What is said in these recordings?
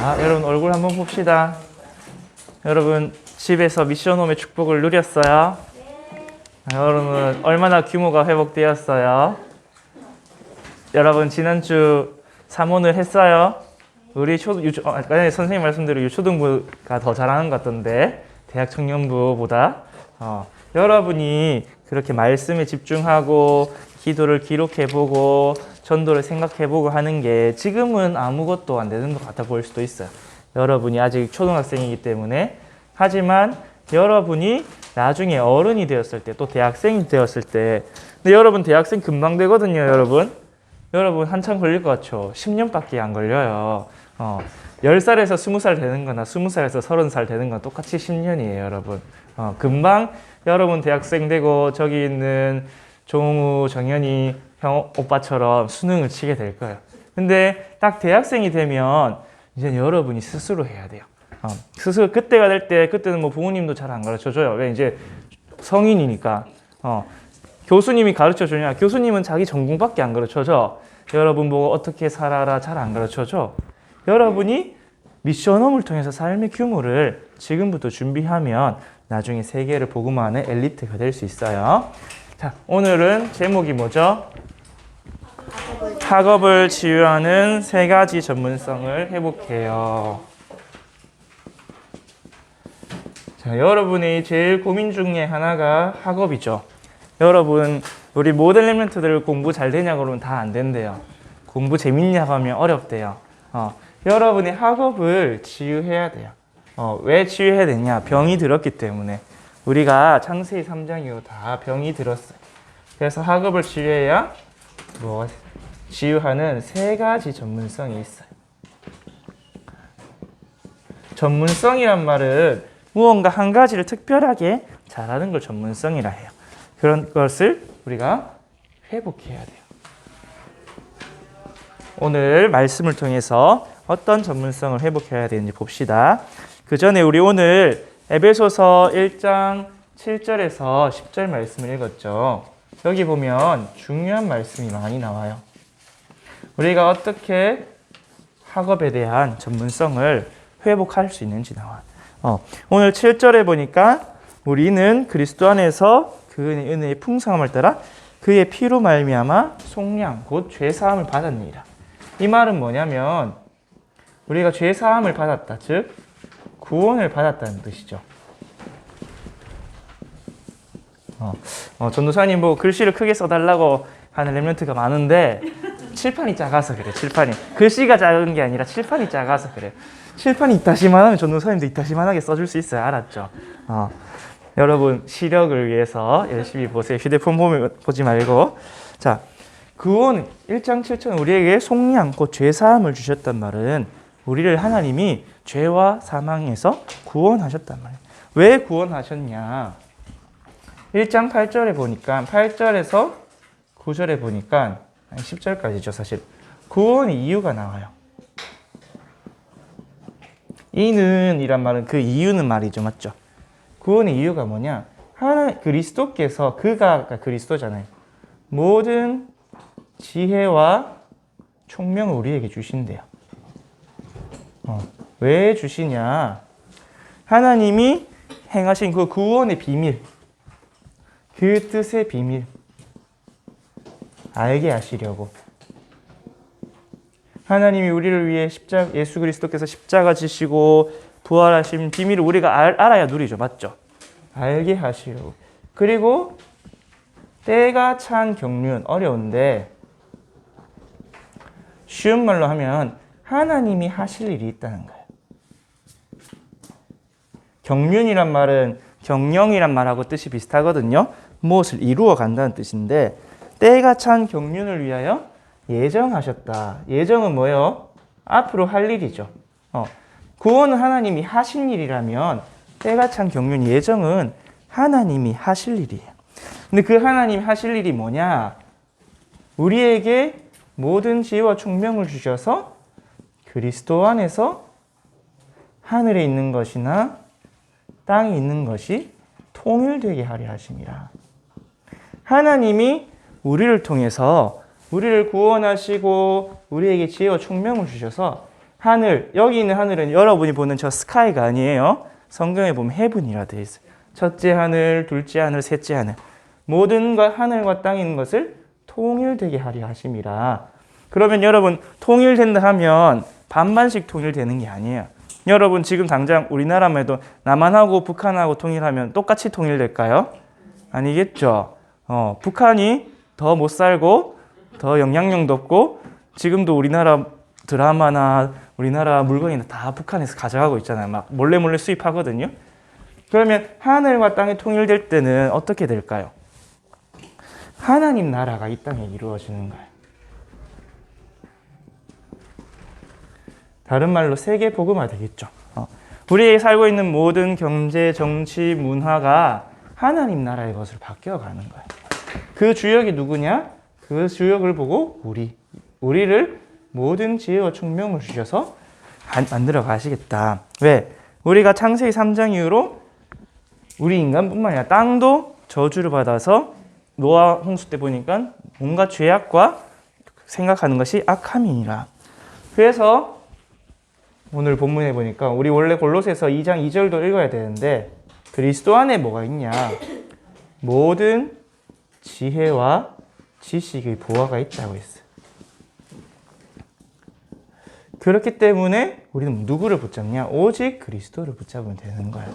여러분 얼굴 한번 봅시다. 여러분 집에서 미션홈의 축복을 누렸어요? 여러분 얼마나 규모가 회복되었어요? 여러분 지난주 3원을 했어요? 우리 아까 선생님 말씀대로 유초등부가 더 잘하는 것 같던데 대학 청년부보다 여러분이 그렇게 말씀에 집중하고 기도를 기록해보고 전도를 생각해보고 하는 게 지금은 아무것도 안 되는 것 같아 보일 수도 있어요. 여러분이 아직 초등학생이기 때문에. 하지만 여러분이 나중에 어른이 되었을 때 또 대학생이 되었을 때 근데 여러분 대학생 금방 되거든요. 여러분 한참 걸릴 것 같죠? 10년밖에 안 걸려요. 10살에서 20살 되는 거나 20살에서 30살 되는 건 똑같이 10년이에요, 여러분. 금방 여러분 대학생 되고 저기 있는 종우, 정현이 형 오빠처럼 수능을 치게 될 거예요. 근데 딱 대학생이 되면 이제 여러분이 스스로 해야 돼요. 스스로 그때가 될 때 그때는 뭐 부모님도 잘 안 가르쳐줘요. 왜 이제 성인이니까. 교수님이 가르쳐주냐? 교수님은 자기 전공밖에 안 가르쳐줘. 여러분 보고 어떻게 살아라 잘 안 가르쳐줘. 여러분이 미션홈을 통해서 삶의 규모를 지금부터 준비하면 나중에 세계를 복음화하는 엘리트가 될 수 있어요. 자, 오늘은 제목이 뭐죠? 학업을 치유하는 3가지 전문성을 회복해요. 자, 여러분의 제일 고민 중에 하나가 학업이죠. 여러분, 우리 모델 랩런트들 공부 잘 되냐고 그러면 다 안 된대요. 공부 재밌냐고 하면 어렵대요. 여러분의 학업을 치유해야 돼요. 왜 치유해야 되냐? 병이 들었기 때문에. 우리가 창세기 3장 이후 다 병이 들었어요. 그래서 학업을 치유해야 치유하는 3가지 전문성이 있어요. 전문성이란 말은 무언가 한 가지를 특별하게 잘하는 걸 전문성이라 해요. 그런 것을 우리가 회복해야 돼요. 오늘 말씀을 통해서 어떤 전문성을 회복해야 되는지 봅시다. 그 전에 우리 오늘 에베소서 1장 7절에서 10절 말씀을 읽었죠. 여기 보면 중요한 말씀이 많이 나와요. 우리가 어떻게 학업에 대한 전문성을 회복할 수 있는지 나와요. 오늘 7절에 보니까 우리는 그리스도 안에서 그 은혜의 풍성함을 따라 그의 피로 말미암아 속량 곧 죄사함을 받았느니라. 이 말은 뭐냐면 우리가 죄사함을 받았다, 즉 구원을 받았다는 뜻이죠. 전도사님 뭐 글씨를 크게 써달라고 하는 랩런트가 많은데 칠판이 작아서 그래. 칠판이 글씨가 작은 게 아니라 칠판이 작아서 그래. 칠판이 이따시만 하면 전도사님도 이따시만하게 써줄 수 있어요. 알았죠? 여러분 시력을 위해서 열심히 보세요. 휴대폰 보지 말고. 자, 구원 1장 7절 우리에게 속량 곧 죄사함을 주셨단 말은 우리를 하나님이 죄와 사망에서 구원하셨단 말이에요. 왜 구원하셨냐? 1장 8절에 보니까 8절에서 9절에 보니까 10절까지죠. 사실 구원의 이유가 나와요. 이는 이란 말은 그 이유는 말이죠. 맞죠? 구원의 이유가 뭐냐? 그리스도께서 그가 그리스도잖아요. 모든 지혜와 총명을 우리에게 주신대요. 왜 주시냐? 하나님이 행하신 그 구원의 비밀, 그 뜻의 비밀 알게 하시려고 하나님이 우리를 위해 예수 그리스도께서 십자가 지시고 부활하신 비밀을 우리가 알아야 누리죠. 맞죠? 알게 하시려고. 그리고 때가 찬 경륜, 어려운데 쉬운 말로 하면 하나님이 하실 일이 있다는 거예요. 경륜이란 말은 경영이란 말하고 뜻이 비슷하거든요. 무엇을 이루어 간다는 뜻인데 때가 찬 경륜을 위하여 예정하셨다. 예정은 뭐예요? 앞으로 할 일이죠. 구원은 하나님이 하신 일이라면 때가 찬 경륜 예정은 하나님이 하실 일이에요. 근데 그 하나님이 하실 일이 뭐냐? 우리에게 모든 지혜와 총명을 주셔서 그리스도 안에서 하늘에 있는 것이나 땅에 있는 것이 통일되게 하려 하심이라. 하나님이 우리를 통해서 우리를 구원하시고 우리에게 지혜와 총명을 주셔서 하늘, 여기 있는 하늘은 여러분이 보는 저 스카이가 아니에요. 성경에 보면 헤븐이라 되어 있어요. 첫째 하늘, 둘째 하늘, 셋째 하늘. 모든 것, 하늘과 땅에 있는 것을 통일되게 하려 하심이라. 그러면 여러분, 통일된다 하면 반반씩 통일되는 게 아니에요. 여러분, 지금 당장 우리나라만 해도 남한하고 북한하고 통일하면 똑같이 통일될까요? 아니겠죠. 북한이 더 못 살고 더 영향력도 없고 지금도 우리나라 드라마나 우리나라 물건이나 다 북한에서 가져가고 있잖아요. 막 몰래 수입하거든요. 그러면 하늘과 땅이 통일될 때는 어떻게 될까요? 하나님 나라가 이 땅에 이루어지는 거예요. 다른 말로 세계 복음화 되겠죠. 우리의 살고 있는 모든 경제, 정치, 문화가 하나님 나라의 것으로 바뀌어가는 거예요. 그 주역이 누구냐? 그 주역을 보고 우리를 모든 지혜와 총명을 주셔서 만들어 가시겠다. 왜? 우리가 창세기 3장 이후로 우리 인간뿐만 아니라 땅도 저주를 받아서 노아 홍수 때 보니까 뭔가 죄악과 생각하는 것이 악함이니라. 그래서 오늘 본문에 보니까 우리 원래 골로새서 2장 2절도 읽어야 되는데 그리스도 안에 뭐가 있냐? 모든 지혜와 지식의 보화가 있다고 했어요. 그렇기 때문에 우리는 누구를 붙잡냐? 오직 그리스도를 붙잡으면 되는 거예요.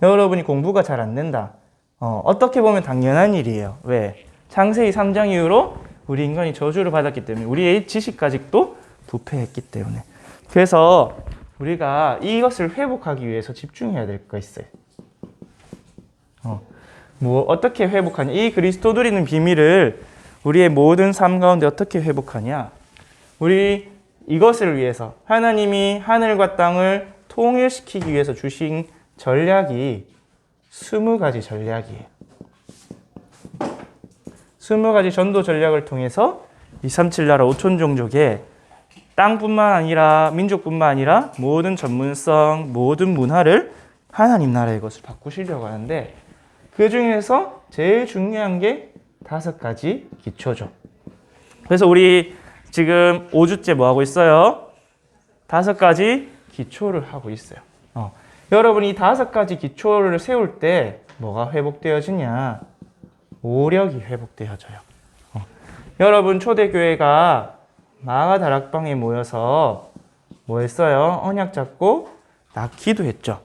여러분이 공부가 잘 안 된다. 어떻게 보면 당연한 일이에요. 왜? 창세기 3장 이후로 우리 인간이 저주를 받았기 때문에 우리의 지식까지도 부패했기 때문에. 그래서 우리가 이것을 회복하기 위해서 집중해야 될 거 있어요. 어떻게 회복하냐? 이 그리스도 누리는 비밀을 우리의 모든 삶 가운데 어떻게 회복하냐? 우리 이것을 위해서 하나님이 하늘과 땅을 통일시키기 위해서 주신 전략이 20가지 전략이에요. 20가지 전도 전략을 통해서 237 나라 5천 종족의 땅뿐만 아니라 민족뿐만 아니라 모든 전문성, 모든 문화를 하나님 나라의 것을 바꾸시려고 하는데 그 중에서 제일 중요한 게 5가지 기초죠. 그래서 우리 지금 5주째 뭐 하고 있어요? 5가지 기초를 하고 있어요. 여러분이 이 5가지 기초를 세울 때 뭐가 회복되어지냐? 오력이 회복되어져요. 여러분 초대교회가 마가 다락방에 모여서 뭐 했어요? 언약 잡고 기도했죠.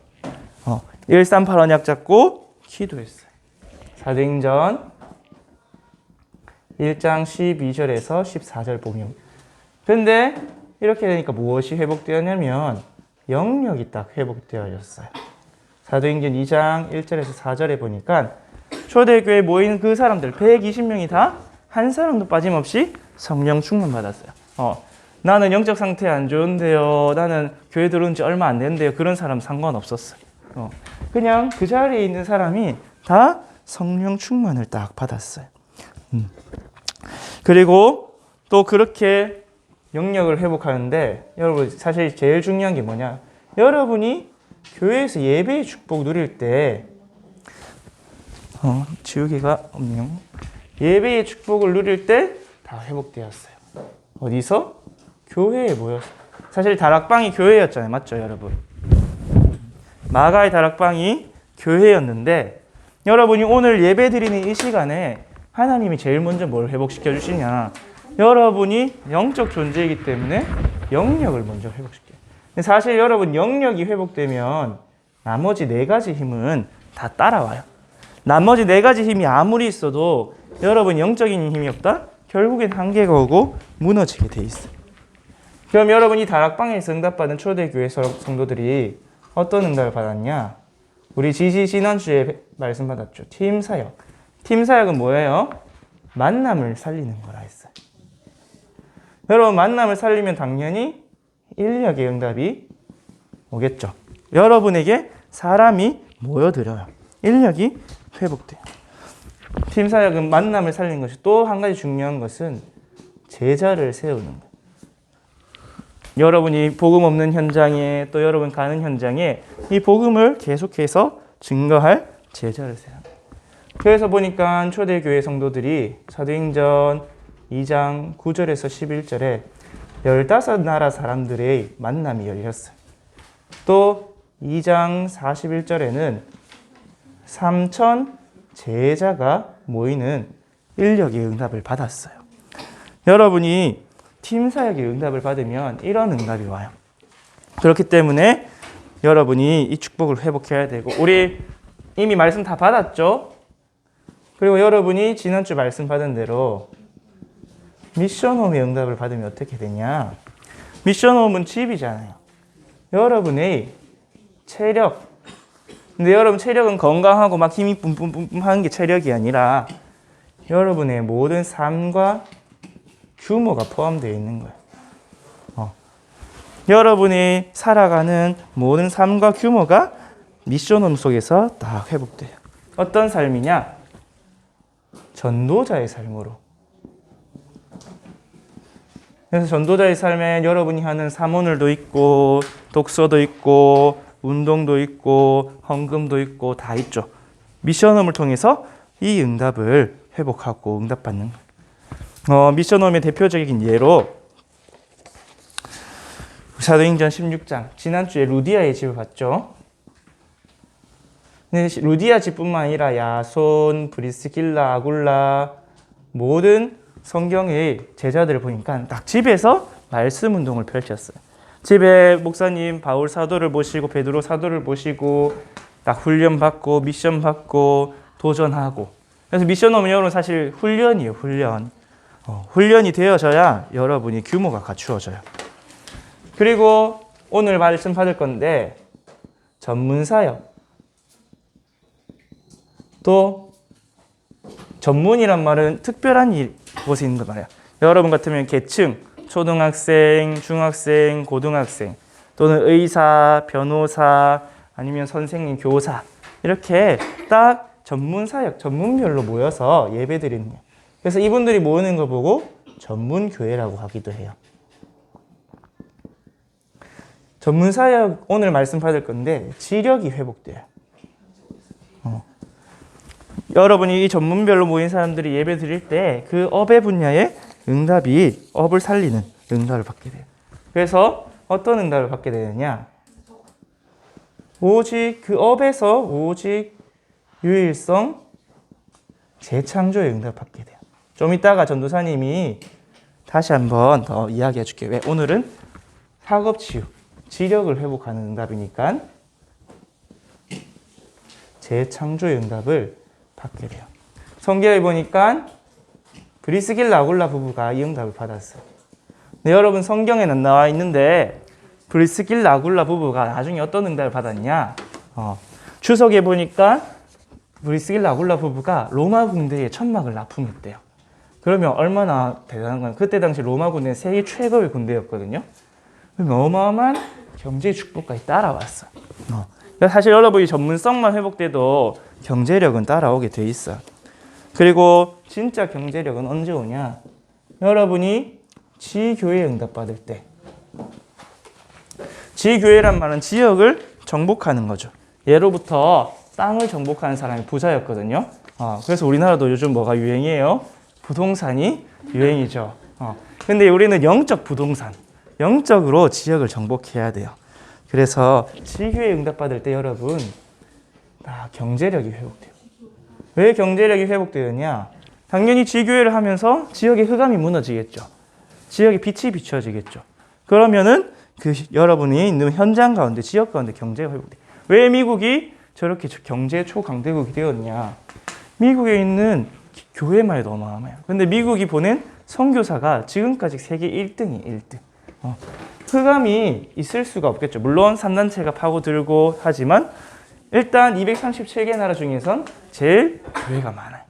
138 언약 잡고 기도했어요. 사도행전 1장 12절에서 14절 보면 근데 이렇게 되니까 무엇이 회복되었냐면 영력이 딱 회복되어졌어요. 사도행전 2장 1절에서 4절에 보니까 초대교회에 모인 그 사람들 120명이 다 한 사람도 빠짐없이 성령 충만 받았어요. 나는 영적 상태 안 좋은데요. 나는 교회 들어온 지 얼마 안 됐는데요. 그런 사람 상관없었어요. 그냥 그 자리에 있는 사람이 다 성령 충만을 딱 받았어요. 그리고 또 그렇게 영역을 회복하는데 여러분 사실 제일 중요한 게 뭐냐? 여러분이 교회에서 예배의 축복 누릴 때 지우개가 없네요. 예배의 축복을 누릴 때 다 회복되었어요. 어디서? 교회에 모였어요. 사실 다락방이 교회였잖아요. 맞죠 여러분? 마가의 다락방이 교회였는데 여러분이 오늘 예배 드리는 이 시간에 하나님이 제일 먼저 뭘 회복시켜 주시냐? 여러분이 영적 존재이기 때문에 영력을 먼저 회복시켜요. 근데 사실 여러분 영력이 회복되면 나머지 4가지 힘은 다 따라와요. 나머지 4가지 힘이 아무리 있어도 여러분 영적인 힘이 없다? 결국엔 한계가 오고 무너지게 돼 있어요. 그럼 여러분이 다락방에서 응답받은 초대교회 성도들이 어떤 응답을 받았냐? 우리 지난주에 말씀 받았죠. 팀사역. 팀사역은 뭐예요? 만남을 살리는 거라 했어요. 여러분 만남을 살리면 당연히 인력의 응답이 오겠죠. 여러분에게 사람이 모여들어요. 인력이 회복돼요. 팀사역은 만남을 살리는 것이 또 한 가지 중요한 것은 제자를 세우는 거예요. 여러분이 복음 없는 현장에 또 여러분 가는 현장에 이 복음을 계속해서 증거할 제자를 세워요. 그래서 보니까 초대교회 성도들이 사도행전 2장 9절에서 11절에 15나라 사람들의 만남이 열렸어요. 또 2장 41절에는 3천 제자가 모이는 인력의 응답을 받았어요. 여러분이 팀 사역의 응답을 받으면 이런 응답이 와요. 그렇기 때문에 여러분이 이 축복을 회복해야 되고, 우리 이미 말씀 다 받았죠? 그리고 여러분이 지난주 말씀 받은 대로 미션홈의 응답을 받으면 어떻게 되냐? 미션홈은 집이잖아요. 여러분의 체력, 근데 여러분 체력은 건강하고 막 힘이 뿜뿜뿜뿜 하는 게 체력이 아니라 여러분의 모든 삶과 규모가 포함되어 있는 거예요. 여러분이 살아가는 모든 삶과 규모가 미션홈 속에서 딱 회복돼요. 어떤 삶이냐? 전도자의 삶으로. 그래서 전도자의 삶에 여러분이 하는 사모늘도 있고, 독서도 있고, 운동도 있고, 헌금도 있고, 다 있죠. 미션홈을 통해서 이 응답을 회복하고 응답받는 거예요. 미션홈의 대표적인 예로 사도행전 16장, 지난주에 루디아의 집을 봤죠. 근데 루디아 집뿐만 아니라 야손, 브리스길라, 아굴라 모든 성경의 제자들을 보니까 딱 집에서 말씀 운동을 펼쳤어요. 집에 목사님 바울 사도를 모시고 베드로 사도를 모시고 딱 훈련 받고 미션 받고 도전하고. 그래서 미션홈은 여러분 사실 훈련이에요. 훈련이 되어져야 여러분이 규모가 갖추어져요. 그리고 오늘 말씀 받을 건데 전문사역. 또 전문이란 말은 특별한 곳에 있는 거 말이에요. 여러분 같으면 계층, 초등학생, 중학생, 고등학생, 또는 의사, 변호사, 아니면 선생님, 교사, 이렇게 딱 전문사역, 전문별로 모여서 예배드리는 거예요. 그래서 이분들이 모이는 걸 보고 전문교회라고 하기도 해요. 전문사역 오늘 말씀 받을 건데 지력이 회복돼요. 여러분이 이 전문별로 모인 사람들이 예배 드릴 때 그 업의 분야의 응답이 업을 살리는 응답을 받게 돼요. 그래서 어떤 응답을 받게 되느냐? 오직 그 업에서 오직 유일성 재창조의 응답을 받게 돼요. 좀 이따가 전도사님이 다시 한번 더 이야기해 줄게요. 왜? 오늘은 사급치유, 지력을 회복하는 응답이니까 재창조의 응답을 받게 돼요. 성경에 보니까 브리스길라 아굴라 부부가 이 응답을 받았어요. 네, 여러분 성경에는 나와 있는데 브리스길라 아굴라 부부가 나중에 어떤 응답을 받았냐? 추석에 보니까 브리스길라 아굴라 부부가 로마 군대의 천막을 납품했대요. 그러면 얼마나 대단한 건, 그때 당시 로마 군대는 세계 최고의 군대였거든요. 어마어마한 경제 축복까지 따라왔어요. 사실 여러분이 전문성만 회복돼도 경제력은 따라오게 돼 있어. 그리고 진짜 경제력은 언제 오냐? 여러분이 지교회 응답받을 때. 지교회란 말은 지역을 정복하는 거죠. 예로부터 땅을 정복하는 사람이 부자였거든요. 그래서 우리나라도 요즘 뭐가 유행이에요? 부동산이 유행이죠. 근데 우리는 영적 부동산, 영적으로 지역을 정복해야 돼요. 그래서 지교회 응답받을 때 여러분 다 경제력이 회복돼요. 왜 경제력이 회복되느냐? 당연히 지교회를 하면서 지역의 흑암이 무너지겠죠. 지역의 빛이 비춰지겠죠. 그러면은 그 여러분이 있는 현장 가운데, 지역 가운데 경제가 회복돼요. 왜 미국이 저렇게 경제 초강대국이 되었냐? 미국에 있는 교회만 해도 어마어마해요. 근데 미국이 보낸 선교사가 지금까지 세계 1등이 1등. 흑암이 있을 수가 없겠죠. 물론 산단체가 파고들고 하지만 일단 237개 나라 중에선 제일 교회가 많아요.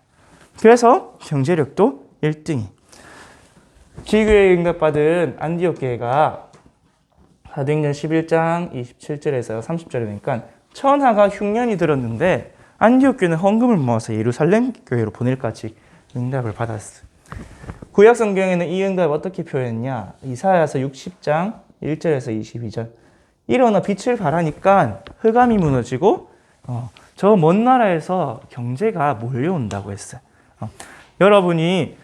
그래서 경제력도 1등이. 지교회 응답받은 안디옥 교회가 사도행전 11장 27절에서 30절에 보니까 천하가 흉년이 들었는데 안디옥 교회는 헌금을 모아서 예루살렘 교회로 보낼까지 응답을 받았어요. 구약 성경에는 이 응답을 어떻게 표현했냐? 이사야서 60장 1절에서 22절. 일어나 빛을 발하니까 흑암이 무너지고 저 먼 나라에서 경제가 몰려온다고 했어요. 여러분이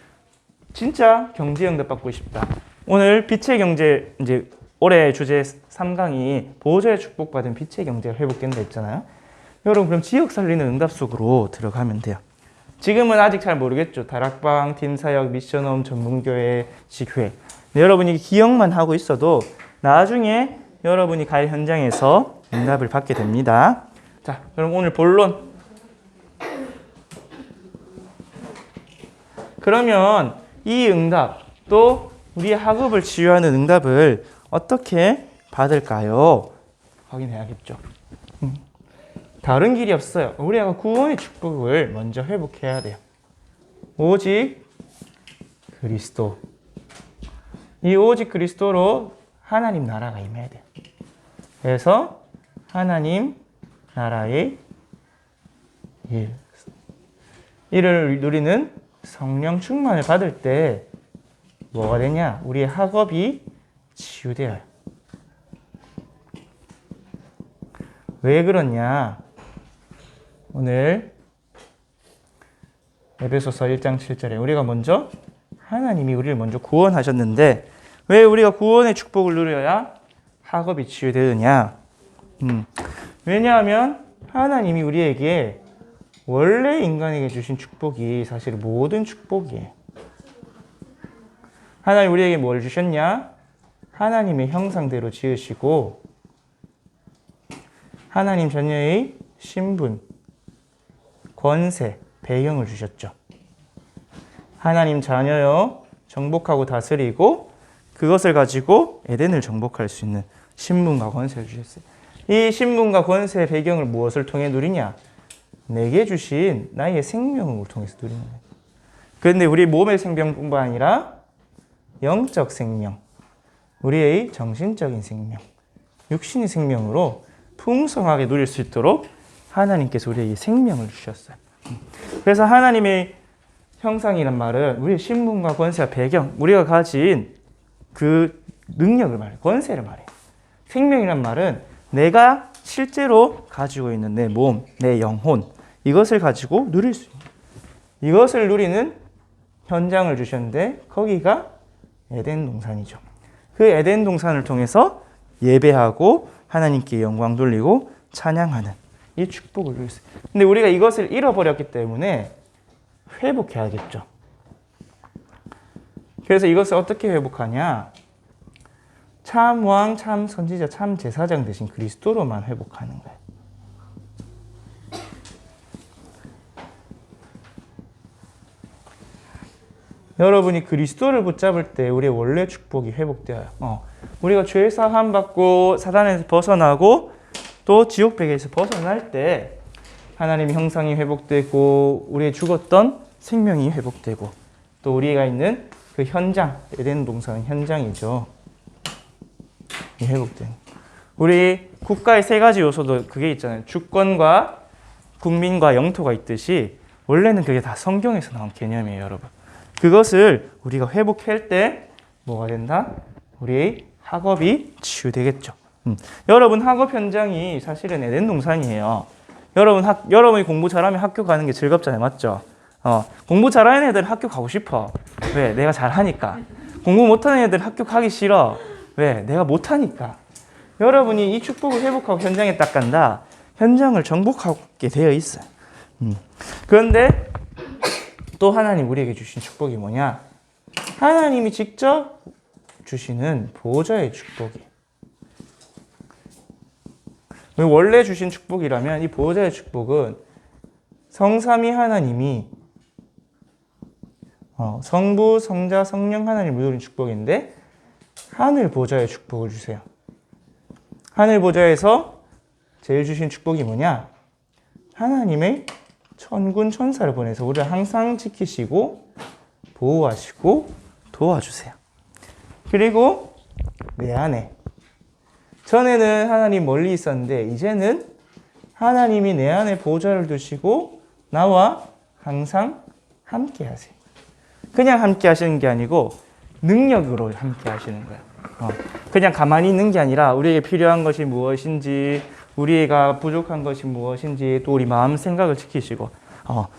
진짜 경제 응답 받고 싶다. 오늘 빛의 경제 이제 올해 주제 3강이 보호자의 축복받은 빛의 경제가 회복된다 했잖아요. 여러분 그럼 지역 살리는 응답 속으로 들어가면 돼요. 지금은 아직 잘 모르겠죠. 다락방, 팀사역, 미션홈, 전문교회, 직회. 여러분이 기억만 하고 있어도 나중에 여러분이 갈 현장에서 응답을 받게 됩니다. 자, 그럼 오늘 본론. 그러면 이 응답, 또 우리 학업을 치유하는 응답을 어떻게 받을까요? 확인해야겠죠. 다른 길이 없어요. 우리가 구원의 축복을 먼저 회복해야 돼요. 오직 그리스도. 이 오직 그리스도로 하나님 나라가 임해야 돼요. 그래서 하나님 나라의 일. 이를 누리는 성령 충만을 받을 때 뭐가 되냐? 우리의 학업이 치유되어요. 왜 그러냐? 오늘 에베소서 1장 7절에 우리가 먼저 하나님이 우리를 먼저 구원하셨는데 왜 우리가 구원의 축복을 누려야 학업이 치유되느냐? 왜냐하면 하나님이 우리에게 원래 인간에게 주신 축복이 사실 모든 축복이에요. 하나님 우리에게 뭘 주셨냐? 하나님의 형상대로 지으시고 하나님 자녀의 신분, 권세, 배경을 주셨죠. 하나님 자녀여 정복하고 다스리고 그것을 가지고 에덴을 정복할 수 있는 신분과 권세를 주셨어요. 이 신분과 권세의 배경을 무엇을 통해 누리냐? 내게 주신 나의 생명을 통해서 누리는 거예요. 그런데 우리 몸의 생명뿐만 아니라 영적 생명, 우리의 정신적인 생명, 육신의 생명으로 풍성하게 누릴 수 있도록 하나님께서 우리에게 생명을 주셨어요. 그래서 하나님의 형상이란 말은 우리의 신분과 권세와 배경, 우리가 가진 그 능력을 말해요. 권세를 말해요. 생명이란 말은 내가 실제로 가지고 있는 내 몸, 내 영혼, 이것을 가지고 누릴 수 있는, 이것을 누리는 현장을 주셨는데 거기가 에덴 동산이죠. 그 에덴 동산을 통해서 예배하고 하나님께 영광 돌리고 찬양하는 이 축복을 누릴 수 있어요. 근데 우리가 이것을 잃어버렸기 때문에 회복해야겠죠. 그래서 이것을 어떻게 회복하냐? 참 왕, 참 선지자, 참 제사장 대신 그리스도로만 회복하는 거예요. 여러분이 그리스도를 붙잡을 때 우리의 원래 축복이 회복되어요. 우리가 죄 사함 받고 사단에서 벗어나고 또 지옥배기에서 벗어날 때 하나님의 형상이 회복되고 우리의 죽었던 생명이 회복되고 또 우리가 있는 그 현장, 에덴 동산 현장이죠. 회복된. 우리 국가의 세 가지 요소도 그게 있잖아요. 주권과 국민과 영토가 있듯이 원래는 그게 다 성경에서 나온 개념이에요, 여러분. 그것을 우리가 회복할 때 뭐가 된다? 우리의 학업이 치유되겠죠. 여러분 학업 현장이 사실은 에덴 동산이에요. 여러분이 공부 잘하면 학교 가는 게 즐겁잖아요, 맞죠? 공부 잘하는 애들 학교 가고 싶어. 왜? 내가 잘하니까. 공부 못하는 애들 학교 가기 싫어. 왜? 내가 못하니까. 여러분이 이 축복을 회복하고 현장에 딱 간다. 현장을 정복하게 되어 있어요. 그런데 또 하나님 우리에게 주신 축복이 뭐냐? 하나님이 직접 주시는 보호자의 축복이에요. 원래 주신 축복이라면 이 보호자의 축복은 성삼위 하나님이 성부, 성자, 성령 하나님을 누린 축복인데 하늘 보좌의 축복을 주세요. 하늘 보좌에서 제일 주신 축복이 뭐냐? 하나님의 천군 천사를 보내서 우리를 항상 지키시고 보호하시고 도와주세요. 그리고 내 안에 전에는 하나님 멀리 있었는데 이제는 하나님이 내 안에 보좌를 두시고 나와 항상 함께 하세요. 그냥 함께 하시는 게 아니고 능력으로 함께 하시는 거예요. 그냥 가만히 있는 게 아니라 우리에게 필요한 것이 무엇인지, 우리가 부족한 것이 무엇인지, 또 우리 마음 생각을 지키시고,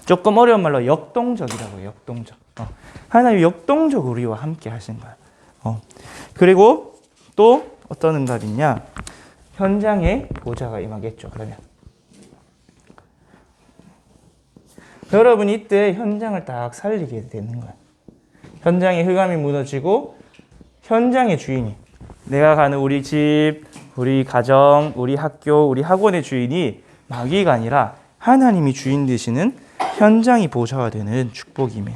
조금 어려운 말로 역동적이라고 해요. 역동적. 하나님이 역동적으로 우리와 함께 하신 거예요. 그리고 또 어떤 응답이 있냐? 현장에 보좌가 임하겠죠. 그러면 여러분이 이때 현장을 딱 살리게 되는 거야. 현장에 흑암이 무너지고 현장의 주인이, 내가 가는 우리 집, 우리 가정, 우리 학교, 우리 학원의 주인이 마귀가 아니라 하나님이 주인 되시는 현장이 보좌가 되는 축복이며,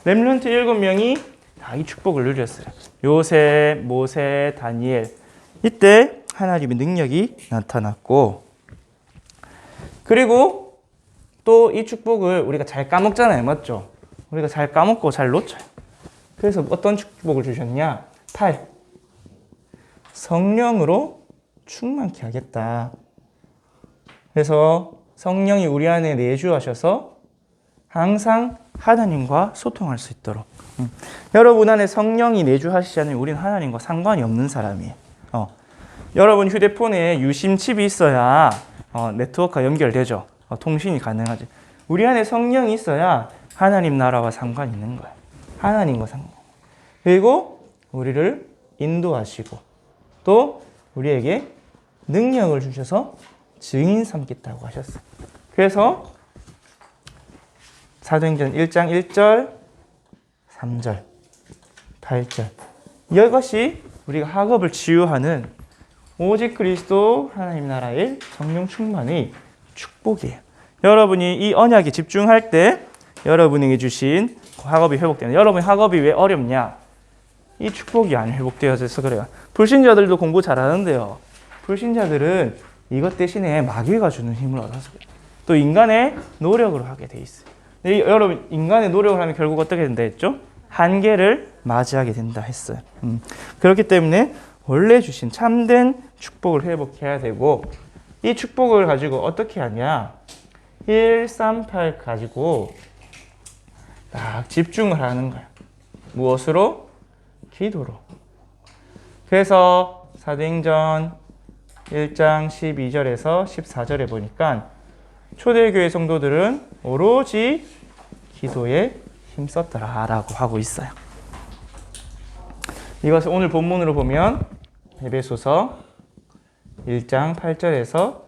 렘넌트 7명이 다 이 축복을 누렸어요. 요셉, 모세, 다니엘. 이때 하나님의 능력이 나타났고, 그리고 또 이 축복을 우리가 잘 까먹잖아요. 맞죠? 우리가 잘 까먹고 잘 놓쳐요. 그래서 어떤 축복을 주셨냐? 8. 성령으로 충만케 하겠다. 그래서 성령이 우리 안에 내주하셔서 항상 하나님과 소통할 수 있도록. 여러분 안에 성령이 내주하시지 않으면 우리는 하나님과 상관이 없는 사람이에요. 여러분 휴대폰에 유심 칩이 있어야 네트워크가 연결되죠. 통신이 가능하지. 우리 안에 성령이 있어야 하나님 나라와 상관이 있는 거예요. 하나님과 상관. 그리고 우리를 인도하시고 또 우리에게 능력을 주셔서 증인 삼겠다고 하셨어요. 그래서 사도행전 1장 1절, 3절, 8절, 이것이 우리가 학업을 치유하는 오직 그리스도 하나님 나라의 성령 충만의 축복이에요. 여러분이 이 언약에 집중할 때 여러분에게 주신 학업이 회복되는, 여러분의 학업이 왜 어렵냐? 이 축복이 안 회복되어서 그래요. 불신자들도 공부 잘하는데요. 불신자들은 이것 대신에 마귀가 주는 힘을 얻어서 그래요. 또 인간의 노력으로 하게 돼 있어요. 여러분, 인간의 노력을 하면 결국 어떻게 된다 했죠? 한계를 맞이하게 된다 했어요. 그렇기 때문에 원래 주신 참된 축복을 회복해야 되고, 이 축복을 가지고 어떻게 하냐? 138 가지고 딱 집중을 하는 거야. 무엇으로? 기도로. 그래서 사도행전 1장 12절에서 14절에 보니까 초대교회 성도들은 오로지 기도에 힘썼더라 라고 하고 있어요. 이것을 오늘 본문으로 보면 에베소서 1장 8절에서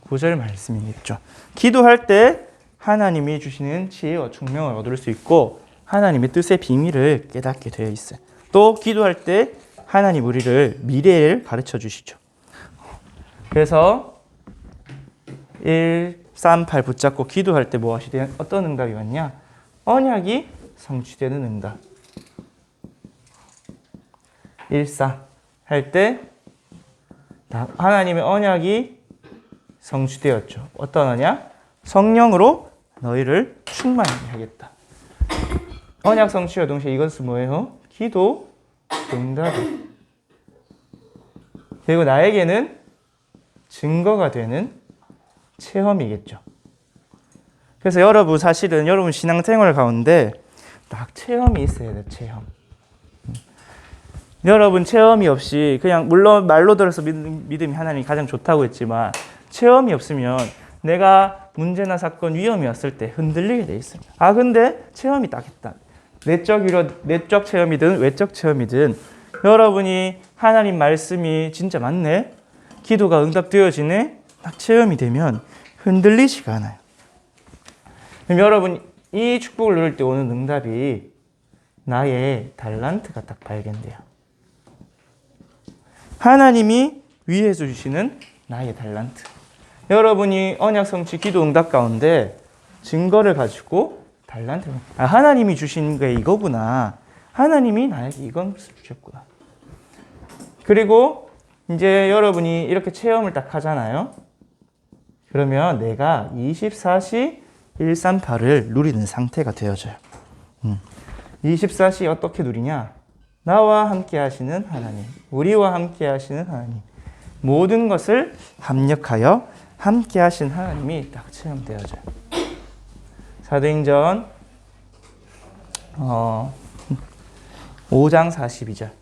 9절 말씀이겠죠. 기도할 때 하나님이 주시는 지혜와 총명을 얻을 수 있고 하나님의 뜻의 비밀을 깨닫게 되어 있어요. 또 기도할 때 하나님 우리를 미래를 가르쳐 주시죠. 그래서 138 붙잡고 기도할 때 무엇이 되는, 어떤 응답이 왔냐? 언약이 성취되는 응답. 14 할 때 하나님의 언약이 성취되었죠. 어떤 언약? 성령으로 너희를 충만하게 하겠다. 언약 성취와 동시에 이것은 뭐예요? 기도 응답이. 그리고 나에게는 증거가 되는 체험이겠죠. 그래서 여러분 사실은 여러분 신앙생활 가운데 딱 체험이 있어야 돼요. 체험. 여러분 체험이 없이 그냥 물론 말로 들어서 믿음이 하나님이 가장 좋다고 했지만 체험이 없으면 내가 문제나 사건 위험이 왔을 때 흔들리게 돼 있습니다. 근데 체험이 딱 있다. 내적 체험이든 외적 체험이든 여러분이 하나님 말씀이 진짜 맞네? 기도가 응답되어지네? 딱 체험이 되면 흔들리지가 않아요. 그럼 여러분 이 축복을 누릴 때 오는 응답이 나의 달란트가 딱 발견돼요. 하나님이 위에서 주시는 나의 달란트. 여러분이 언약 성취 기도 응답 가운데 증거를 가지고 달란트를 하나님이 주신 게 이거구나. 하나님이 나에게 이건 주셨구나. 그리고 이제 여러분이 이렇게 체험을 딱 하잖아요. 그러면 내가 24시 138을 누리는 상태가 되어져요. 24시 어떻게 누리냐? 나와 함께 하시는 하나님, 우리와 함께 하시는 하나님, 모든 것을 합력하여 함께 하신 하나님이 딱 체험되어져요. 사도행전 5장 42절.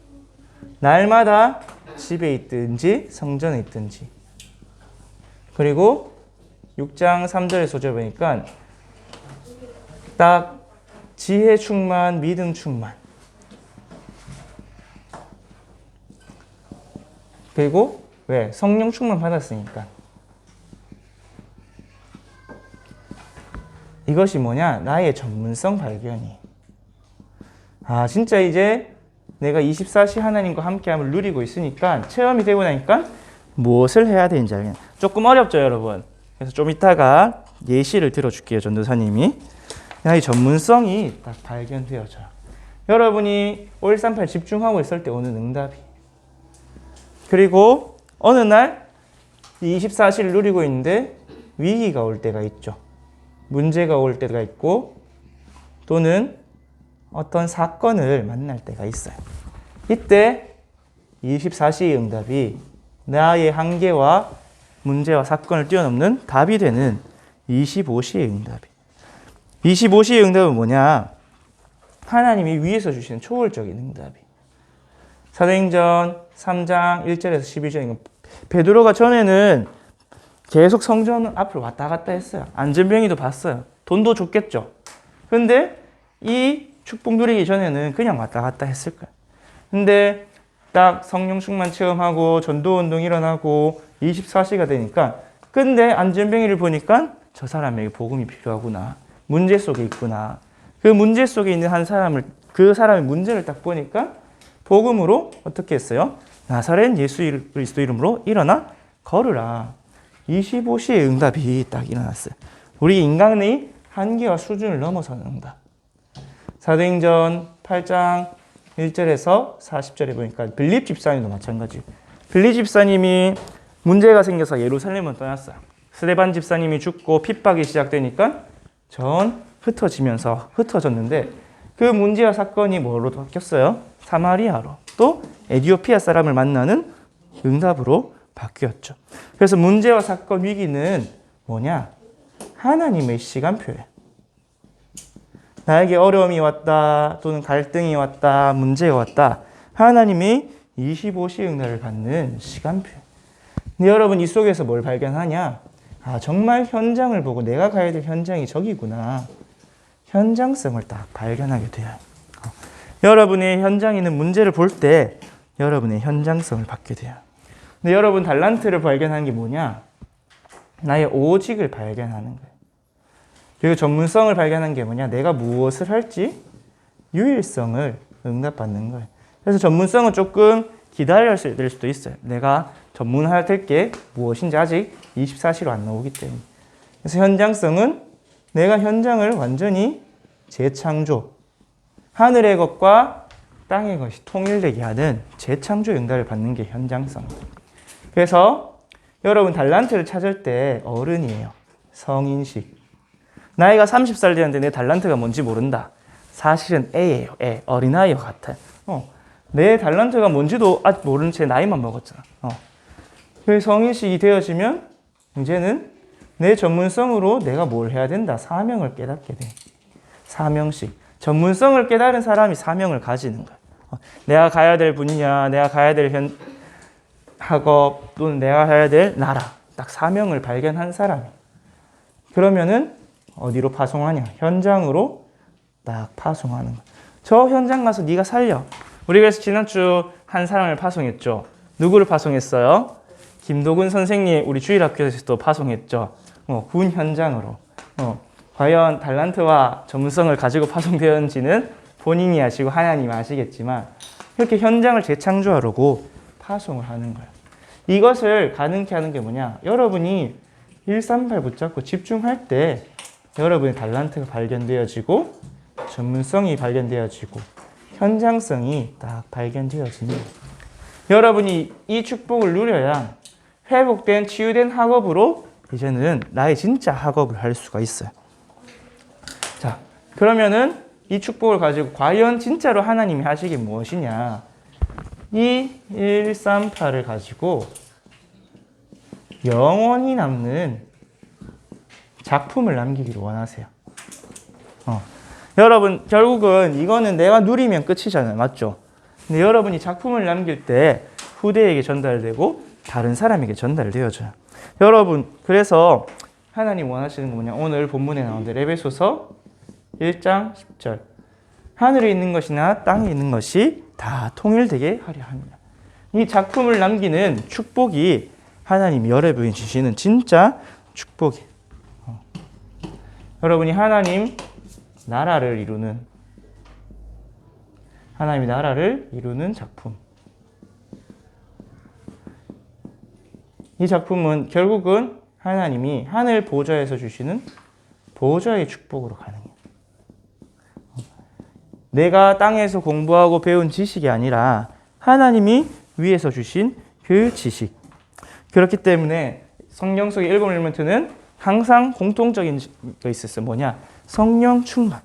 날마다 집에 있든지 성전에 있든지. 그리고 6장 3절의 소절 보니까 딱 지혜 충만, 믿음 충만. 그리고 왜? 성령 충만 받았으니까. 이것이 뭐냐? 나의 전문성 발견이. 아, 진짜 이제 내가 24시 하나님과 함께함을 누리고 있으니까 체험이 되고 나니까 무엇을 해야 되는지 알겠네. 조금 어렵죠, 여러분. 그래서 좀 이따가 예시를 들어줄게요, 전도사님이. 나의 전문성이 딱 발견되어져요. 여러분이 5138 집중하고 있을 때 오는 응답이. 그리고 어느 날 24시를 누리고 있는데 위기가 올 때가 있죠. 문제가 올 때가 있고 또는 어떤 사건을 만날 때가 있어요. 이때 24시의 응답이 나의 한계와 문제와 사건을 뛰어넘는 답이 되는 25시의 응답이. 25시의 응답은 뭐냐? 하나님이 위에서 주시는 초월적인 응답이. 사도행전 3장 1절에서 12절. 베드로가 전에는 계속 성전 앞으로 왔다 갔다 했어요. 안전병이도 봤어요. 돈도 줬겠죠. 근데 이 축복 누리기 전에는 그냥 왔다 갔다 했을 거예요. 근데 딱 성령 충만 체험하고 전도 운동 일어나고 24시가 되니까 근데 안전병이를 보니까 저 사람에게 복음이 필요하구나. 문제 속에 있구나. 그 문제 속에 있는 한 사람을 그 사람의 문제를 딱 보니까 복음으로 어떻게 했어요? 나사렛 예수 그리스도 이름으로 일어나 걸으라. 25시의 응답이 딱 일어났어요. 우리 인간의 한계와 수준을 넘어서는 응답. 사도행전 8장 1절에서 40절에 보니까 빌립 집사님도 마찬가지. 빌립 집사님이 문제가 생겨서 예루살렘을 떠났어요. 스데반 집사님이 죽고 핍박이 시작되니까 전 흩어졌는데 그 문제와 사건이 뭐로 바뀌었어요? 사마리아로 또 에디오피아 사람을 만나는 응답으로 바뀌었죠. 그래서 문제와 사건 위기는 뭐냐? 하나님의 시간표예요. 나에게 어려움이 왔다 또는 갈등이 왔다 문제가 왔다 하나님이 25시 응답을 받는 시간표. 근데 여러분 이 속에서 뭘 발견하냐? 아 정말 현장을 보고 내가 가야 될 현장이 저기구나. 현장성을 딱 발견하게 돼요. 여러분의 현장에 있는 문제를 볼 때 여러분의 현장성을 받게 돼요. 근데 여러분 달란트를 발견하는 게 뭐냐? 나의 오직을 발견하는 거예요. 그리고 전문성을 발견한 게 뭐냐? 내가 무엇을 할지 유일성을 응답받는 거예요. 그래서 전문성은 조금 기다려야 될 수도 있어요. 내가 전문해야 될 게 무엇인지 아직 24시로 안 나오기 때문에. 그래서 현장성은 내가 현장을 완전히 재창조, 하늘의 것과 땅의 것이 통일되게 하는 재창조 응답을 받는 게 현장성입니다. 그래서 여러분 달란트를 찾을 때 어른이에요. 성인식. 나이가 30살 되는데 내 달란트가 뭔지 모른다. 사실은 애예요. 애. 어린아이와 같아요. 내 달란트가 뭔지도 아직 모르는 채 나이만 먹었잖아. 그 성인식이 되어지면 이제는 내 전문성으로 내가 뭘 해야 된다. 사명을 깨닫게 돼. 사명식. 전문성을 깨달은 사람이 사명을 가지는 거야. 내가 가야 될 분야, 내가 가야 될 학업 또는 내가 가야 될 나라. 딱 사명을 발견한 사람이. 그러면은 어디로 파송하냐? 현장으로 딱 파송하는 거야. 저 현장 가서 네가 살려. 우리 그래서 지난주 한 사람을 파송했죠. 누구를 파송했어요? 김도근 선생님 우리 주일학교에서도 파송했죠. 군 현장으로. 과연 달란트와 전문성을 가지고 파송되었는지는 본인이 아시고 하나님 아시겠지만 이렇게 현장을 재창조하려고 파송을 하는 거예요. 이것을 가능케 하는 게 뭐냐? 여러분이 138 붙잡고 집중할 때 여러분의 달란트가 발견되어지고 전문성이 발견되어지고 현장성이 딱 발견되어지는 거예요. 여러분이 이 축복을 누려야 회복된 치유된 학업으로 이제는 나의 진짜 학업을 할 수가 있어요. 자, 그러면은 이 축복을 가지고 과연 진짜로 하나님이 하시기 무엇이냐? 이 138을 가지고 영원히 남는 작품을 남기기를 원하세요. 여러분 결국은 이거는 내가 누리면 끝이잖아요. 맞죠? 근데 여러분이 작품을 남길 때 후대에게 전달되고 다른 사람에게 전달되어져요. 여러분 그래서 하나님 원하시는 거 뭐냐? 오늘 본문에 나온 대로 에베소서 1장 10절 하늘에 있는 것이나 땅에 있는 것이 다 통일되게 하려 합니다. 이 작품을 남기는 축복이 하나님이 여러분이 주시는 진짜 축복이에요. 여러분이 하나님이 나라를 이루는 작품. 이 작품은 결국은 하나님이 하늘 보좌에서 주시는 보좌의 축복으로 가능해요. 내가 땅에서 공부하고 배운 지식이 아니라 하나님이 위에서 주신 그 지식. 그렇기 때문에 성경 속의 일곱 엘리멘트는 항상 공통적인 게 있었어요. 뭐냐? 성령 충만.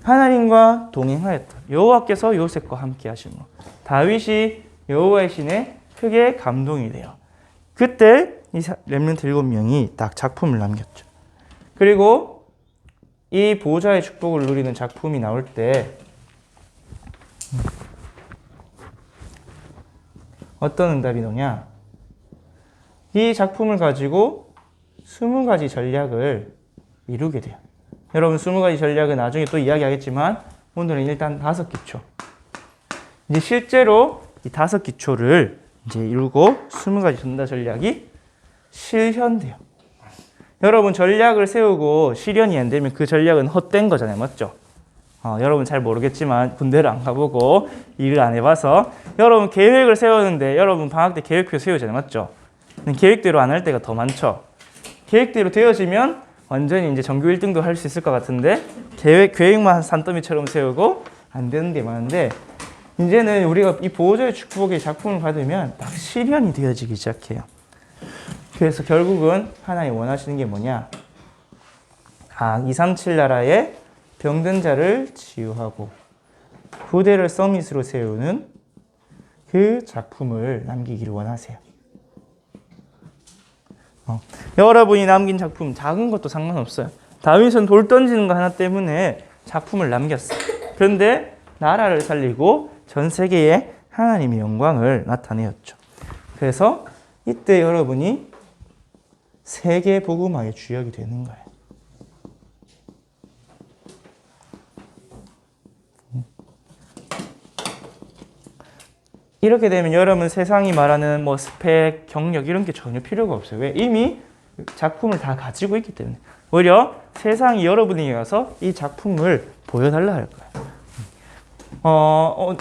하나님과 동행하였다. 여호와께서 요셉과 함께 하시고 다윗이 여호와의 신에 크게 감동이 돼요. 그때 이 렘넌트 7명이 딱 작품을 남겼죠. 그리고 이 보좌의 축복을 누리는 작품이 나올 때 어떤 응답이 나오냐? 이 작품을 가지고 20가지 전략을 이루게 돼요. 여러분 20가지 전략은 나중에 또 이야기하겠지만 오늘은 일단 5기초. 이제 실제로 이 5기초를 이제 이루고 20가지 전달 전략이 실현돼요. 여러분 전략을 세우고 실현이 안 되면 그 전략은 헛된 거잖아요. 맞죠? 여러분 잘 모르겠지만 군대를 안 가보고 일을 안 해봐서 여러분 계획을 세우는데 여러분 방학 때 계획표 세우잖아요. 맞죠? 계획대로 안 할 때가 더 많죠. 계획대로 되어지면 완전히 이제 전교 1등도 할 수 있을 것 같은데 계획만 산더미처럼 세우고 안 되는 게 많은데 이제는 우리가 이 보호자의 축복의 작품을 받으면 딱 실현이 되어지기 시작해요. 그래서 결국은 하나님 원하시는 게 뭐냐? 237 나라의 병든 자를 치유하고 후대를 서밋으로 세우는 그 작품을 남기기를 원하세요. 여러분이 남긴 작품 작은 것도 상관없어요. 다윗은 돌 던지는 거 하나 때문에 작품을 남겼어요. 그런데 나라를 살리고 전 세계에 하나님의 영광을 나타내었죠. 그래서 이때 여러분이 세계 복음화의 주역이 되는 거예요. 이렇게 되면 여러분 세상이 말하는 뭐 스펙, 경력 이런 게 전혀 필요가 없어요. 왜? 이미 작품을 다 가지고 있기 때문에. 오히려 세상이 여러분에게 가서 이 작품을 보여달라 할 거예요.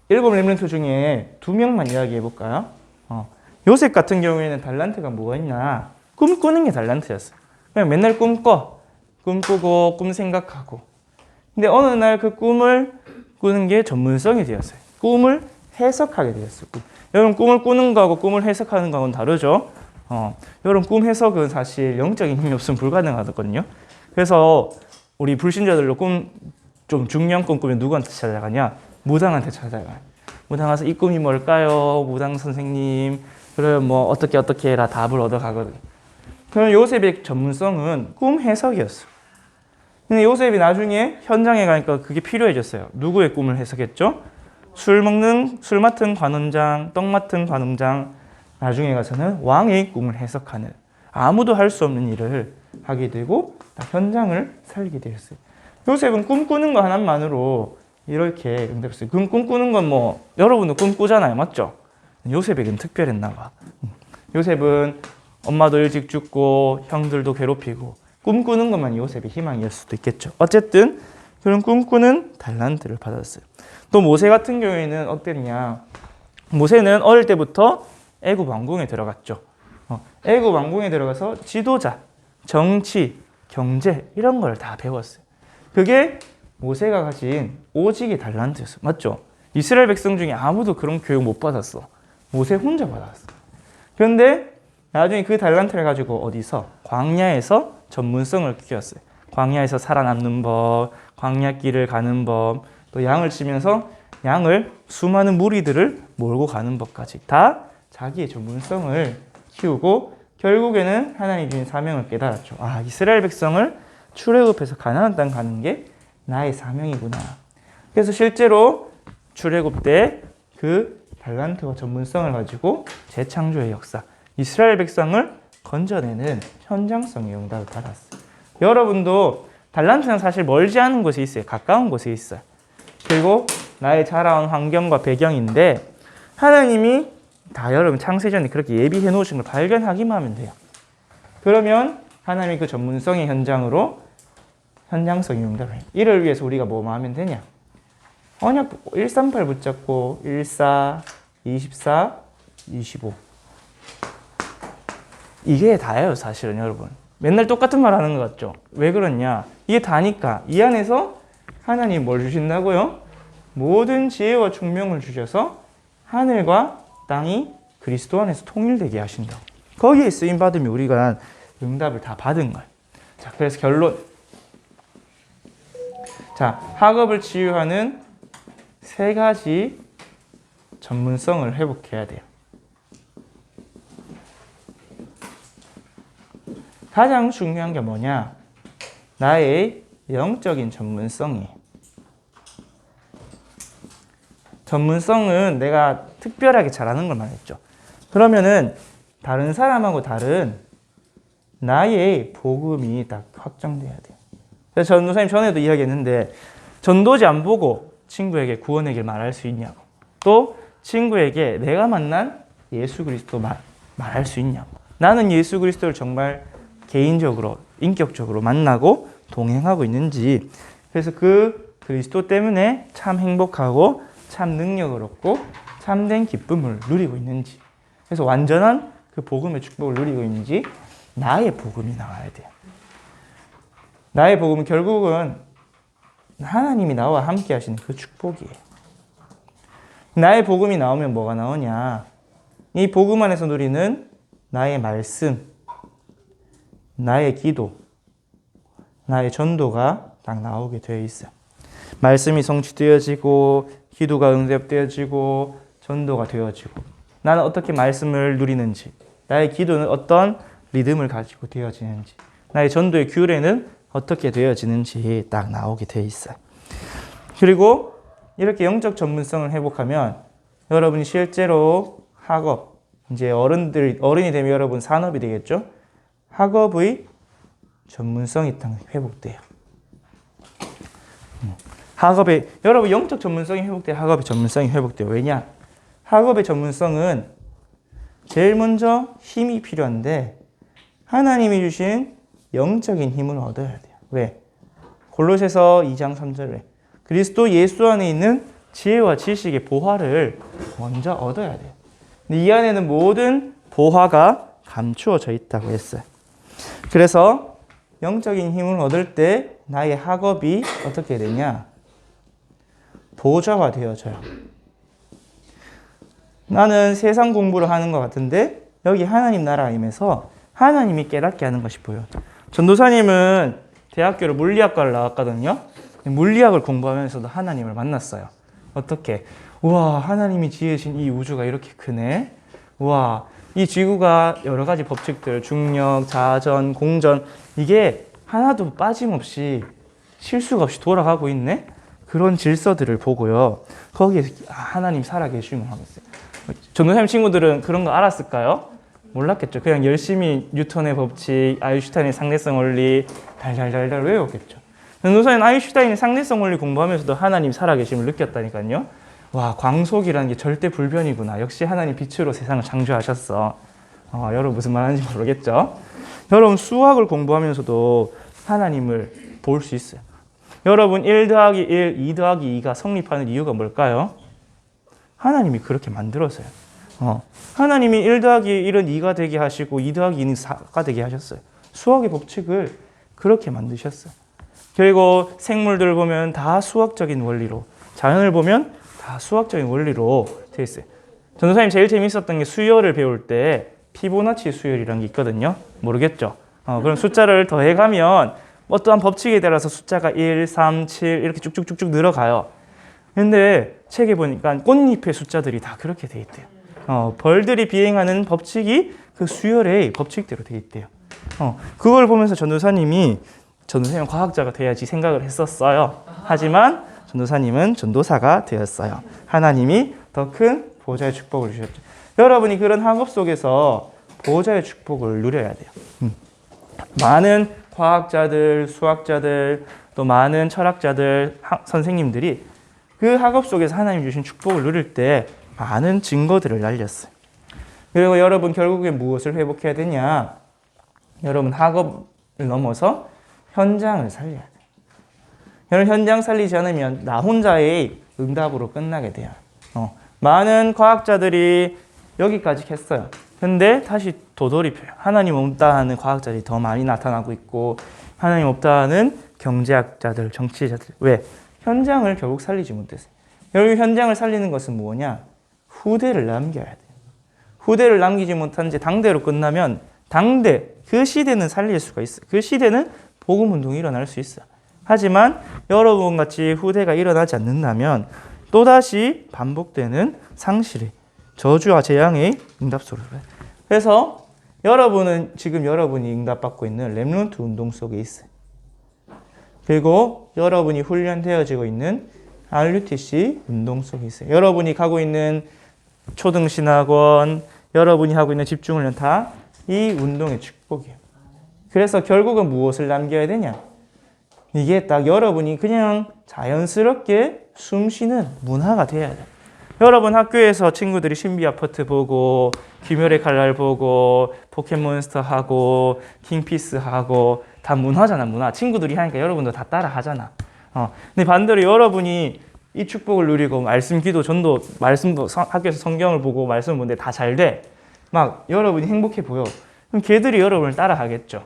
7 렘넌트 중에 2명만 이야기해 볼까요? 요셉 같은 경우에는 달란트가 뭐가 있나? 꿈꾸는 게 달란트였어요. 그냥 맨날 꿈꾸고 꿈 생각하고. 근데 어느 날 그 꿈을 꾸는 게 전문성이 되었어요. 꿈을 해석하게 되었어요. 여러분 꿈을 꾸는 거하고 꿈을 해석하는 거하고는 다르죠. 여러분 꿈 해석은 사실 영적인 힘이 없으면 불가능하거든요. 그래서 우리 불신자들로 좀 중요한 꿈 꾸면 누구한테 찾아가냐? 무당한테 찾아가요. 무당 가서 이 꿈이 뭘까요? 무당 선생님. 그러면 뭐 어떻게 해라 답을 얻어가거든요. 그럼 요셉의 전문성은 꿈 해석이었어요. 근데 요셉이 나중에 현장에 가니까 그게 필요해졌어요. 누구의 꿈을 해석했죠? 술 맡은 관원장, 떡 맡은 관원장, 나중에 가서는 왕의 꿈을 해석하는 아무도 할 수 없는 일을 하게 되고 현장을 살게 되었어요. 요셉은 꿈꾸는 거 하나만으로 이렇게 응답했어요. 꿈꾸는 건 뭐 여러분도 꿈꾸잖아요. 맞죠? 요셉에게는 특별했나 봐. 요셉은 엄마도 일찍 죽고 형들도 괴롭히고 꿈꾸는 것만 요셉의 희망이었을 수도 있겠죠. 어쨌든 그런 꿈꾸는 달란트를 받았어요. 또 모세 같은 경우에는 어땠냐? 모세는 어릴 때부터 애굽 왕궁에 들어갔죠. 애굽 왕궁에 들어가서 지도자, 정치, 경제 이런 걸 다 배웠어요. 그게 모세가 가진 오직의 달란트였어요. 맞죠? 이스라엘 백성 중에 아무도 그런 교육 못 받았어. 모세 혼자 받았어. 그런데 나중에 그 달란트를 가지고 어디서? 광야에서 전문성을 키웠어요. 광야에서 살아남는 법, 광야길을 가는 법, 또 양을 치면서 수많은 무리들을 몰고 가는 법까지 다 자기의 전문성을 키우고 결국에는 하나님이 주신 사명을 깨달았죠. 이스라엘 백성을 출애굽해서 가나안 땅 가는 게 나의 사명이구나. 그래서 실제로 출애굽 때 그 달란트와 전문성을 가지고 재창조의 역사, 이스라엘 백성을 건져내는 현장성의 응답을 받았어요. 여러분도 달란트는 사실 멀지 않은 곳에 있어요. 가까운 곳에 있어요. 그리고 나의 자라온 환경과 배경인데 하나님이 다 여러분 창세전에 그렇게 예비해 놓으신 걸 발견하기만 하면 돼요. 그러면 하나님이 그 전문성의 현장성이 응답을 해요. 이를 위해서 우리가 뭐만 하면 되냐? 언약 138 붙잡고 14, 24, 25 이게 다예요. 사실은 여러분 맨날 똑같은 말 하는 것 같죠? 왜 그러냐? 이게 다니까 이 안에서 하나님이 뭘 주신다고요? 모든 지혜와 총명을 주셔서 하늘과 땅이 그리스도 안에서 통일되게 하신다. 거기에 쓰임 받으면 우리가 응답을 다 받은 거예요. 자, 그래서 결론. 자, 학업을 치유하는 3가지 전문성을 회복해야 돼요. 가장 중요한 게 뭐냐? 나의 영적인 전문성이에요. 전문성은 내가 특별하게 잘하는 걸 말했죠. 그러면은 다른 사람하고 다른 나의 복음이 딱 확정돼야 돼요. 그래서 전도사님 전에도 이야기했는데 전도지 안 보고 친구에게 구원의 길 말할 수 있냐고, 또 친구에게 내가 만난 예수 그리스도 말할 수 있냐고. 나는 예수 그리스도를 정말 개인적으로 인격적으로 만나고 동행하고 있는지, 그래서 그 그리스도 때문에 참 행복하고 참 능력을 얻고 참된 기쁨을 누리고 있는지, 그래서 완전한 그 복음의 축복을 누리고 있는지 나의 복음이 나와야 돼요. 나의 복음은 결국은 하나님이 나와 함께 하시는 그 축복이에요. 나의 복음이 나오면 뭐가 나오냐? 이 복음 안에서 누리는 나의 말씀, 나의 기도, 나의 전도가 딱 나오게 되어 있어요. 말씀이 성취되어지고 기도가 응답되어지고 전도가 되어지고, 나는 어떻게 말씀을 누리는지, 나의 기도는 어떤 리듬을 가지고 되어지는지, 나의 전도의 규례는 어떻게 되어지는지 딱 나오게 되어 있어요. 그리고 이렇게 영적 전문성을 회복하면 여러분이 실제로 학업, 이제 어른이 되면 여러분 산업이 되겠죠? 학업의 전문성이 딱 회복돼요. 학업의, 여러분 영적 전문성이 회복돼야 학업의 전문성이 회복돼요. 왜냐? 학업의 전문성은 제일 먼저 힘이 필요한데 하나님이 주신 영적인 힘을 얻어야 돼요. 왜? 골로새서 2장 3절에 그리스도 예수 안에 있는 지혜와 지식의 보화를 먼저 얻어야 돼요. 근데 이 안에는 모든 보화가 감추어져 있다고 했어요. 그래서 영적인 힘을 얻을 때 나의 학업이 어떻게 되냐? 보좌화 되어져요. 나는 세상 공부를 하는 것 같은데 여기 하나님 나라가 임해서 하나님이 깨닫게 하는 것이 보여요. 전도사님은 대학교를 물리학과를 나왔거든요. 물리학을 공부하면서도 하나님을 만났어요. 어떻게? 우와, 하나님이 지으신 이 우주가 이렇게 크네. 우와, 이 지구가 여러 가지 법칙들, 중력, 자전, 공전, 이게 하나도 빠짐없이 실수가 없이 돌아가고 있네? 그런 질서들을 보고요. 거기에 하나님 살아계심을 하고 있어요. 전도사님 친구들은 그런 거 알았을까요? 몰랐겠죠. 그냥 열심히 뉴턴의 법칙, 아인슈타인의 상대성 원리 달달달달 외웠겠죠. 전도사님 아인슈타인의 상대성 원리 공부하면서도 하나님 살아계심을 느꼈다니까요. 와, 광속이라는 게 절대 불변이구나. 역시 하나님 빛으로 세상을 창조하셨어. 여러분 무슨 말하는지 모르겠죠? 여러분 수학을 공부하면서도 하나님을 볼 수 있어요. 여러분 1 더하기 1, 2 더하기 2가 성립하는 이유가 뭘까요? 하나님이 그렇게 만들었어요. 하나님이 1 더하기 1은 2가 되게 하시고 2 더하기 2는 4가 되게 하셨어요. 수학의 법칙을 그렇게 만드셨어요. 그리고 생물들을 보면 다 수학적인 원리로, 자연을 보면 다 수학적인 원리로 되어 있어요. 전도사님 제일 재밌었던 게 수열을 배울 때 피보나치 수열이라는 게 있거든요. 모르겠죠? 그럼 숫자를 더해가면 어떠한 법칙에 따라서 숫자가 1, 3, 7 이렇게 쭉쭉쭉쭉 늘어가요. 근데 책에 보니까 꽃잎의 숫자들이 다 그렇게 돼 있대요. 벌들이 비행하는 법칙이 그 수열의 법칙대로 돼 있대요. 그걸 보면서 전도사님은 과학자가 돼야지 생각을 했었어요. 하지만 전도사님은 전도사가 되었어요. 하나님이 더 큰 보좌의 축복을 주셨죠. 여러분이 그런 학업 속에서 보좌의 축복을 누려야 돼요. 많은 과학자들, 수학자들, 또 많은 철학자들, 선생님들이 그 학업 속에서 하나님 주신 축복을 누릴 때 많은 증거들을 날렸어요. 그리고 여러분 결국에 무엇을 회복해야 되냐? 여러분 학업을 넘어서 현장을 살려야 돼요. 여러분 현장 살리지 않으면 나 혼자의 응답으로 끝나게 돼요. 많은 과학자들이 여기까지 했어요. 근데 다시 도돌이표요. 하나님 없다 하는 과학자들이 더 많이 나타나고 있고 하나님 없다 하는 경제학자들, 정치자들. 왜? 현장을 결국 살리지 못했어요. 여러분 현장을 살리는 것은 뭐냐? 후대를 남겨야 돼요. 후대를 남기지 못한 채 당대로 끝나면 당대, 그 시대는 살릴 수가 있어요. 그 시대는 복음운동이 일어날 수 있어요. 하지만 여러분같이 후대가 일어나지 않는다면 또다시 반복되는 상실의 저주와 재앙의 응답소를 해요. 그래서 여러분은 지금 여러분이 응답받고 있는 렘넌트 운동 속에 있어요. 그리고 여러분이 훈련되어지고 있는 RUTC 운동 속에 있어요. 여러분이 가고 있는 초등신학원, 여러분이 하고 있는 집중훈련 다 이 운동의 축복이에요. 그래서 결국은 무엇을 남겨야 되냐? 이게 딱 여러분이 그냥 자연스럽게 숨쉬는 문화가 돼야 돼요. 여러분 학교에서 친구들이 신비 아파트 보고 귀멸의 칼날 보고 포켓몬스터 하고 킹피스 하고 다 문화잖아. 문화. 친구들이 하니까 여러분도 다 따라 하잖아. 근데 반대로 여러분이 이 축복을 누리고 말씀, 기도, 전도, 말씀도 학교에서 성경을 보고 말씀을 보는데 다 잘 돼. 막 여러분이 행복해 보여. 그럼 걔들이 여러분을 따라 하겠죠.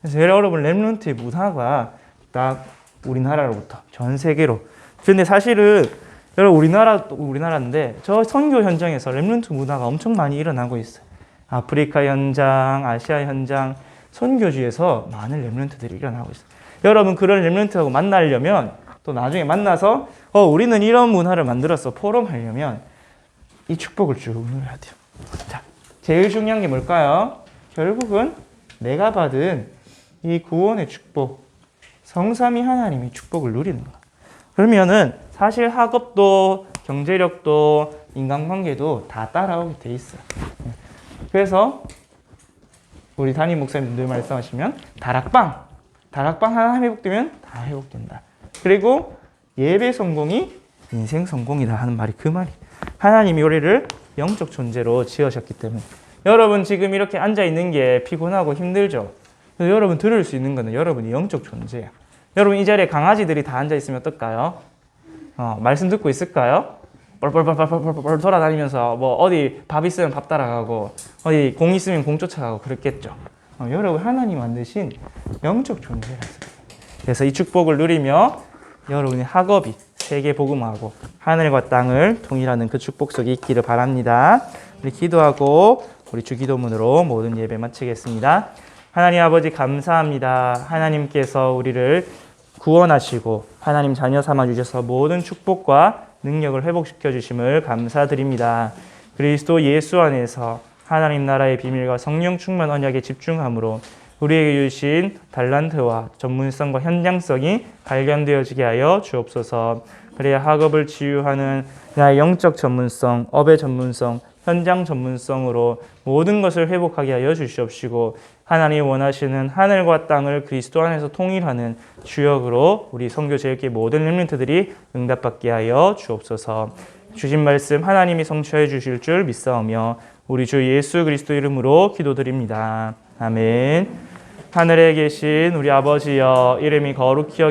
그래서 여러분 렘넌트의 문화가 딱 우리나라로부터 전 세계로. 근데 사실은 여러분 우리나라인데 저 선교 현장에서 렘넌트 문화가 엄청 많이 일어나고 있어요. 아프리카 현장, 아시아 현장, 선교지에서 많은 렘넌트들이 일어나고 있어요. 여러분 그런 렘넌트하고 만나려면 또 나중에 만나서 우리는 이런 문화를 만들었어 포럼 하려면 이 축복을 쭉 누려야 돼요. 자, 제일 중요한 게 뭘까요? 결국은 내가 받은 이 구원의 축복, 성삼위 하나님의 축복을 누리는 거야. 그러면은 사실 학업도 경제력도 인간관계도 다 따라오게 돼 있어요. 그래서 우리 담임 목사님 늘 말씀하시면 다락방 하나 회복되면 다 회복된다. 그리고 예배 성공이 인생 성공이다 하는 말이 그 말이. 하나님이 우리를 영적 존재로 지으셨기 때문에. 여러분 지금 이렇게 앉아 있는 게 피곤하고 힘들죠. 그래서 여러분 들을 수 있는 거는 여러분이 영적 존재야. 여러분 이 자리에 강아지들이 다 앉아 있으면 어떨까요? 말씀 듣고 있을까요? 뻘뻘뻘뻘뻘 돌아다니면서 뭐 어디 밥 있으면 밥 따라가고 어디 공 있으면 공 쫓아가고 그랬겠죠. 여러분 하나님 만드신 영적 존재라서. 그래서 이 축복을 누리며 여러분의 학업이 세계 복음하고 하늘과 땅을 통일하는 그 축복 속에 있기를 바랍니다. 우리 기도하고 우리 주기도문으로 모든 예배 마치겠습니다. 하나님 아버지 감사합니다. 하나님께서 우리를 구원하시고 하나님 자녀 삼아 주셔서 모든 축복과 능력을 회복시켜 주심을 감사드립니다. 그리스도 예수 안에서 하나님 나라의 비밀과 성령 충만 언약에 집중함으로 우리에게 주신 달란트와 전문성과 현장성이 발견되어지게 하여 주옵소서. 그래야 학업을 치유하는 나의 영적 전문성, 업의 전문성, 현장 전문성으로 모든 것을 회복하게 하여 주시옵시고 하나님이 원하시는 하늘과 땅을 그리스도 안에서 통일하는 주역으로 우리 선교제일교회 모든 렘넌트들이 응답받게 하여 주옵소서. 주신 말씀 하나님이 성취해 주실 줄 믿사오며 우리 주 예수 그리스도 이름으로 기도드립니다. 아멘. 하늘에 계신 우리 아버지여, 이름이 거룩히 여김